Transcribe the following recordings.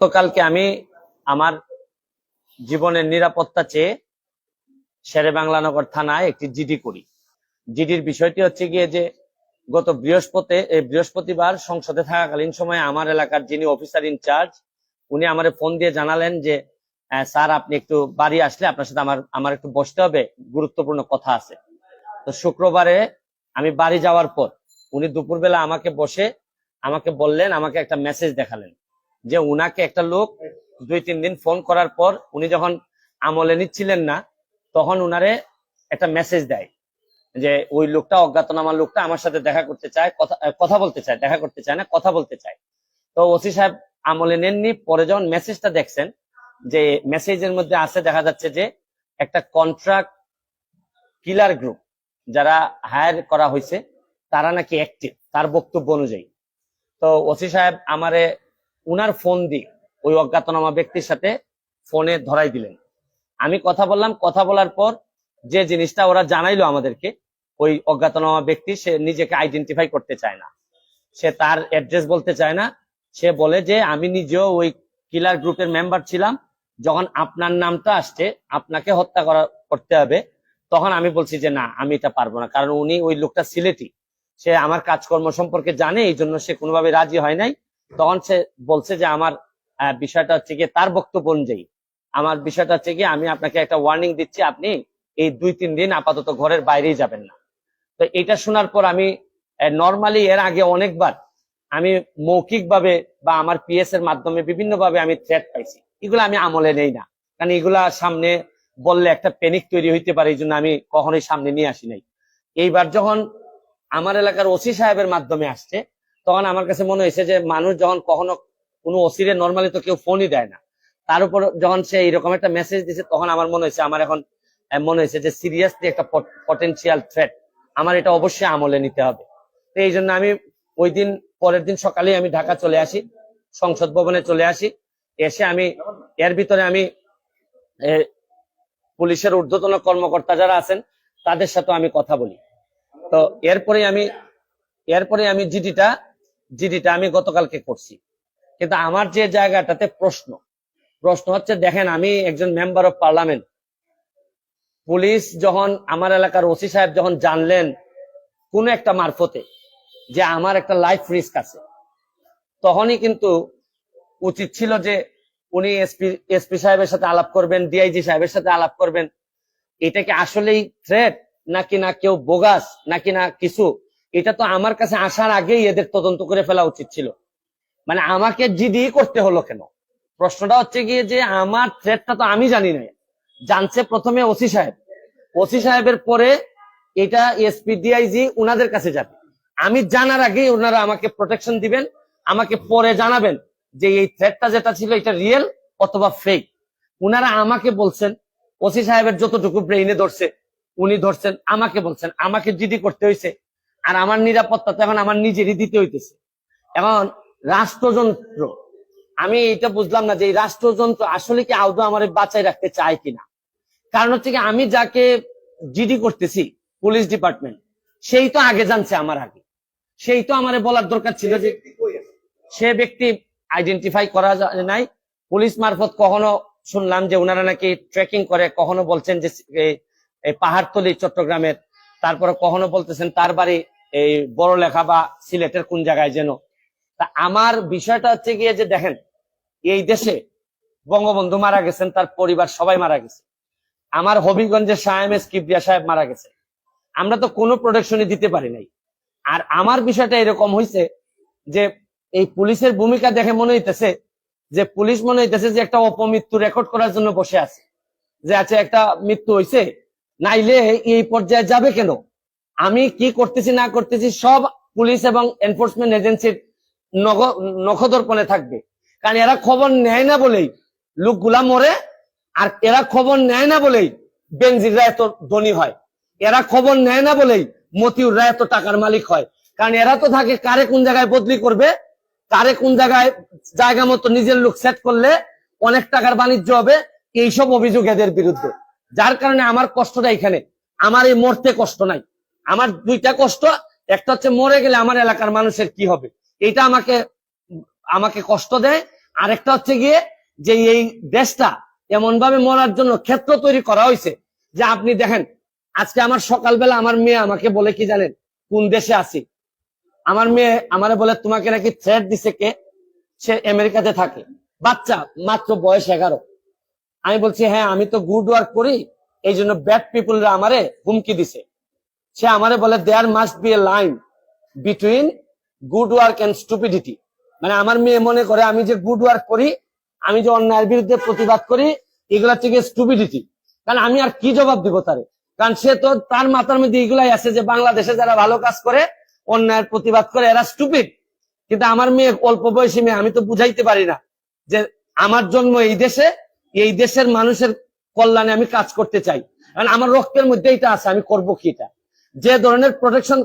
গতকালকে আমি আমার জীবনের নিরাপত্তা চেয়ে শেরেবাংলানগর থানায় একটি জিডি করি। জিডির বিষয়টি হচ্ছে গিয়ে যে গত বৃহস্পতিবার সংসদে থাকাকালীন সময়ে আমার এলাকার যিনি অফিসার ইনচার্জ উনি আমারে ফোন দিয়ে জানালেন যে স্যার আপনি একটু বাড়ি আসলে আপনার সাথে আমার একটু বসতে হবে, গুরুত্বপূর্ণ কথা আছে। তো শুক্রবারে আমি বাড়ি যাওয়ার পর উনি দুপুরবেলা আমাকে বললেন, আমাকে একটা মেসেজ দেখালেন যে উনাকে একটা লোক 2-3 দিন ফোন করার পর উনি যখন আমলে নিচ্ছিলেন না তখন উনারে একটা মেসেজ দেয় যে ওই লোকটা, অজ্ঞাতনামা লোকটা আমার সাথে দেখা করতে চায়, কথা বলতে চায়, দেখা করতে চায় না, কথা বলতে চায়। তো ওসি সাহেব আমলে নেননি। পরে যখন মেসেজটা দেখছেন, যে মেসেজের মধ্যে আছে দেখা যাচ্ছে যে একটা কন্ট্রাক্ট কিলার গ্রুপ যারা হায়ার করা হয়েছে তারা নাকি অ্যাক্টিভ, তার বক্তব্য অনুযায়ী। তো ওসি সাহেব আমারে উনার ফোন দিয়ে ওই অজ্ঞাতনামা ব্যক্তির সাথে ফোনে ধরাই দিলেন। আমি কথা বললাম, কথা বলার পর যে জিনিসটা ওরা জানাইলো আমাদেরকে, ওই অজ্ঞাতনামা ব্যক্তি সে নিজেকে আইডেন্টিফাই করতে চায় না, সে তার অ্যাড্রেস বলতে চায় না। সে বলে যে আমি নিজেও ওই কিলার গ্রুপের মেম্বার ছিলাম, যখন আপনার নামটা আসছে আপনাকে হত্যা করতে হবে, তখন আমি বলছি যে না আমি এটা পারবো না, কারণ উনি ওই লোকটা সিলেটি, সে আমার কাজকর্ম সম্পর্কে জানে, এই জন্য সে কোনোভাবে রাজি হয় নাই। তখন সে বলছে যে আমার বিষয়টা হচ্ছে গিয়ে, তার বক্তব্য অনুযায়ী আমার বিষয়টা হচ্ছে গিয়ে আমি আপনাকে একটা ওয়ার্নিং দিচ্ছি, আপনি এই 2-3 দিন আপাতত ঘরের বাইরেই যাবেন না। তো এটা শোনার পর আমি নর্মালি এর আগে অনেকবার আমি মৌখিক ভাবে বা আমার পিএস এর মাধ্যমে বিভিন্ন ভাবে আমি থ্রেট পাইছি, এগুলো আমি আমলে নেই না, কারণ এগুলা সামনে বললে একটা প্যানিক তৈরি হইতে পারে, এই জন্য আমি কখনোই সামনে নিয়ে আসি নাই। এইবার যখন আমার এলাকার ওসি সাহেবের মাধ্যমে আসছে তখন আমার কাছে মনে হয়েছে যে মানুষ যখন কখনো কোনো ওসিরে নর্মালি তো কেউ ফোনই দেয় না, তার উপর যখন সে এইরকম একটা মেসেজ দিছে তখন আমার মনে হয়েছে, আমার এখন মনে হয়েছে যে সিরিয়াসলি একটা পটেনশিয়াল থ্রেট, আমার এটা অবশ্যই আমলে নিতে হবে। তো এই জন্য আমি ওই দিন পরের দিন সকালে আমি ঢাকা চলে আসি, সংসদ ভবনে চলে আসি। এসে আমি এর ভিতরে আমি পুলিশের ঊর্ধ্বতন কর্মকর্তা যারা আছেন তাদের সাথে আমি কথা বলি। তো এরপরে আমি জিডিটা আমি গতকালকে করছি। কিন্তু আমার যে জায়গাটাতে প্রশ্ন হচ্ছে, দেখেন আমি একজন মেম্বার অফ পার্লামেন্ট, পুলিশ যখন আমার এলাকার ওসি সাহেব যখন জানলেন কোন একটা মারফতে যে আমার একটা লাইফ রিস্ক আছে, তখনই কিন্তু উচিত ছিল যে উনি এসপি সাহেবের সাথে আলাপ করবেন, ডিআইজি সাহেবের সাথে আলাপ করবেন, এটা কি আসলেই থ্রেট নাকি না কেউ বোগাস নাকি না কিছু, এটা তো আমার কাছে আসার আগেই এদের তদন্ত করে ফেলা উচিত ছিল। মানে আমাকে জিডি করতে হলো কেন? প্রশ্নটা হচ্ছে গিয়ে যে আমার থ্রেটটা তো আমি জানি না, জানছে প্রথমে ওসি সাহেব, ওসি সাহেবের পরে এটা এসপি ডিআইজি উনাদের কাছে যাবে। আমি জানার আগেই ওনারা আমাকে প্রোটেকশন দিবেন, আমাকে পরে জানাবেন যে এই থ্রেটটা যেটা ছিল এটা রিয়েল অথবা ফেক। উনারা আমাকে বলছেন, ওসি সাহেবের যতটুকু ব্রেইনে ধরছে উনি ধরছেন, আমাকে বলছেন, আমাকে জিডি করতে হয়েছে। আর আমার নিরাপত্তা তো এখন আমার নিজেরই দিতে হইতেছে। এখন রাষ্ট্রযন্ত্র, আমি এটা বুঝলাম না যে এই রাষ্ট্রযন্ত্র আসলে কি আদৌ আমার বাঁচাই রাখতে চায় কিনা। কারণ হচ্ছে কি, আমি যাকে জিডি করতেছি পুলিশ ডিপার্টমেন্ট, সেই তো আগে জানছে আমার আগে, সেই তো আমার বলার দরকার ছিল যে সে ব্যক্তি আইডেন্টিফাই করা যায় নাই। পুলিশ মারফত কখনো শুনলাম যে ওনারা নাকি ট্রেকিং করে, কখনো বলছেন যে পাহাড়তলি চট্টগ্রামের, তারপরে কখনো বলতেছেন তার বাড়ি এই বড়লেখা বা সিলেটের কোন জায়গায় যেন। তা আমার বিষয়টা হচ্ছে গিয়ে যে দেখেন, এই দেশে বঙ্গবন্ধু মারা গেছেন, তার পরিবার সবাই মারা গেছে, আমার হবিগঞ্জের শাহ এম এস কিবরিয়া সাহেব মারা গেছে, আমরা তো কোনো প্রোটেকশনই দিতে পারি নাই। আর আমার বিষয়টা এরকম হয়েছে যে এই পুলিশের ভূমিকা দেখে মনে হইতেছে যে পুলিশ মনে হইতেছে যে একটা অপমৃত্যু রেকর্ড করার জন্য বসে আছে, যে আছে একটা মৃত্যু হয়েছে, নাইলে এই পর্যায়ে যাবে কেন। আমি কি করতেছি না করতেছি সব পুলিশ এবং এনফোর্সমেন্ট এজেন্সির নখদর্পণে থাকবে, কারণ এরা খবর নেয় না বলেই লোকগুলা মরে, আর এরা খবর নেয় না বলেই বেনজিররা এত ধনী হয়, এরা খবর নেয় না বলেই মতিউররা এত টাকার মালিক হয়, কারণ এরা তো থাকে কারে কোন জায়গায় বদলি করবে, কারে কোন জায়গায় জায়গা মতো নিজের লোক সেট করলে অনেক টাকার বাণিজ্য হবে, এইসব অভিযোগ এদের বিরুদ্ধে। যার কারণে আমার কষ্টটা এখানে, আমার এই মরতে কষ্ট নাই, আমার দুইটা কষ্ট, একটা হচ্ছে মরে গেলে আমার এলাকার মানুষের কি হবে, এটা আমাকে কষ্ট দেয়। আরেকটা হচ্ছে গিয়ে যে এই দেশটা এমন ভাবে মরার জন্য ক্ষেত্র তৈরি করা হয়েছে যে আপনি দেখেন, আজকে আমার সকালবেলা আমার মেয়ে আমাকে বলে কি জানেন, কোন দেশে আছি। আমার মেয়ে আমারে বলে তোমাকে নাকি থ্রেট দিছে কে, সে আমেরিকাতে থাকে, বাচ্চা মাত্র বয়স 11। আমি বলছি হ্যাঁ আমি তো গুড ওয়ার্ক করি, এই জন্য ব্যাড পিপুলরা আমারে হুমকি দিছে। সে আমারে বলে there must be a line between good work and stupidity. মানে আমার মেয়ে মনে করে আমি যে গুড ওয়ার্ক করি, আমি যে অন্যায়ের বিরুদ্ধে প্রতিবাদ করি, এগুলা থেকে স্টুপিডিটি। কারণ আমি আর কি জবাব দিব তারে, কারণ সে তো তার মাথার মধ্যে এগুলাই আছে যে বাংলাদেশে যারা ভালো কাজ করে, অন্যায়ের প্রতিবাদ করে, এরা স্টুপিড। কিন্তু আমার মেয়ে অল্প বয়সী মেয়ে, আমি তো বুঝাইতে পারি না যে আমার জন্ম এই দেশে, এই দেশের মানুষের কল্যাণে আমি কাজ করতে চাই, কারণ আমার রক্তের মধ্যে এটা আছে, আমি করব কি এটা। যে ধরনের প্রোটেকশন,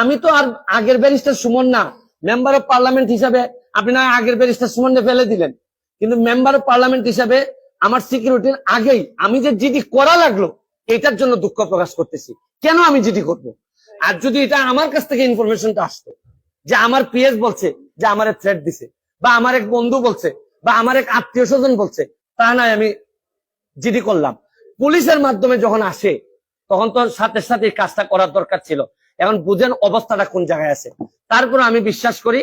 আমি তো আর আগের ব্যারিস্টার সুমন না, মেম্বার অফ পার্লামেন্ট হিসাবে আপনি না আগের ব্যারিস্টার সুমনকে ফেলে দিলেন, কিন্তু মেম্বার অফ পার্লামেন্ট হিসাবে আমার সিকিউরিটির আগেই আমি যে জিডি করা লাগলো, এটার জন্য দুঃখ প্রকাশ করতেছি। কেন আমি জিডি করব? আর যদি এটা আমার কাছ থেকে ইনফরমেশনটা আসতো যে আমার পিএস বলছে যে আমার থ্রেট দিছে, বা আমার এক বন্ধু বলছে, বা আমার এক আত্মীয় স্বজন বলছে, তা নয় আমি জিডি করলাম। পুলিশের মাধ্যমে যখন আসে তখন তো সাথে সাথে কাজটা করার দরকার ছিল। এখন বুঝেন অবস্থাটা কোন জায়গায় আছে। তারপর আমি বিশ্বাস করি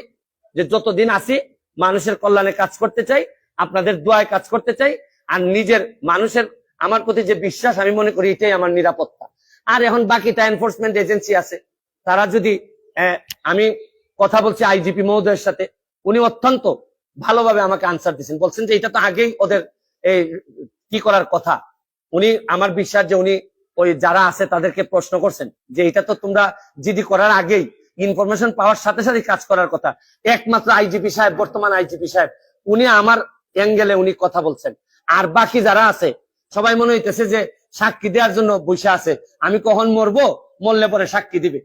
যে যতদিন আছি মানুষের কল্যাণে কাজ করতে চাই, আপনাদের দোয়ায় কাজ করতে চাই, আর নিজের মানুষের আমার প্রতি যে বিশ্বাস, আমি মনে করি এটাই আমার নিরাপত্তা। আর এখন বাকিটা এনফোর্সমেন্ট এজেন্সি আছে, তারা যদি আমি কথা বলছি আইজিপি মহোদয়ের সাথে, উনি অত্যন্ত ভালোভাবে আমাকে আনসার দিচ্ছেন, বলছেন যে এটা তো আগেই ওদের এই কি করার কথা। উনি আমার বিশ্বাস যে উনি ওই যারা আছে তাদেরকে প্রশ্ন করছেন যে এটা তো তোমরা জিডি করার আগেই ইনফরমেশন পাওয়ার সাথে সাথে কাজ করার কথা। একমাত্র আইজিপি সাহেব, বর্তমান আইজিপি সাহেব, উনি আমার অ্যাঙ্গেলে উনি কথা বলছেন। আর বাকি যারা আছে সবাই মনে হইতেছে যে সাক্ষী দেওয়ার জন্য বসে আছে, আমি কখন মরবো, মরলে পরে সাক্ষী দিবে।